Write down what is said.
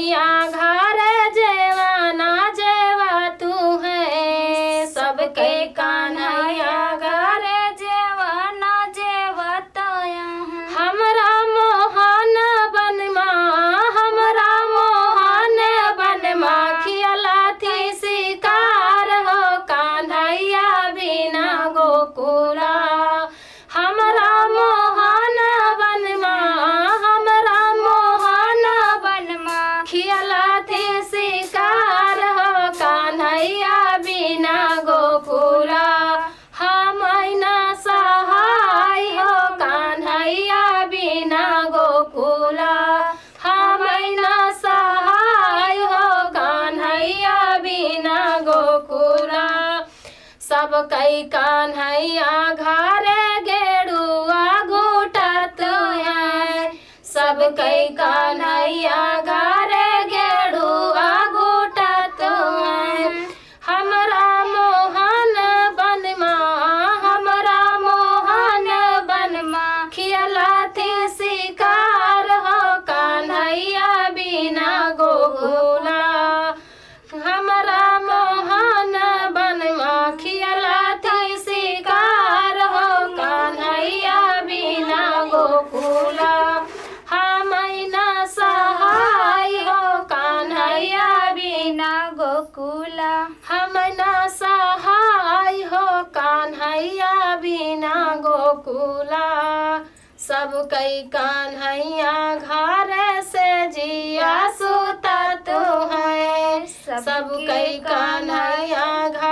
कान्हैया घर जेवाना जेवा तू है सबके कान्हैया घर जेवाना जेवा तो हमरा मोहन बनमा हमरा मोहन बनमा खियला थी शिकार हो कान्हैया बिना गोकुला हमरा मोहन बनमा हमरा मोहन बनमा खियला थी शिकार हो कान्हैया बिना गोकुला हम न सहाय हो कान्हैया बिना गोकुला हम न सहाय हो कान्हैया बिना गोकुला सब कई कान्हैया घर गेड़ुआ घूटत है सब कई कान्हैया घर गेड़ुआ घूटत है हमरा मोहन बनमा हमरा मोहन बनमा खियला थी शिकार हो कान्हैया बिना गोकुला हमरा मोहन बनमा खियला थी शिकार हो कान्हैया बिना गोकुला हम न सहाय हो कान्हैया बिना गोकुला हम न सहाय हो कान्हैया बिना गोकुला सब कई कान्हैया घर से जिया सुता तू है सब कई कान्हैया घर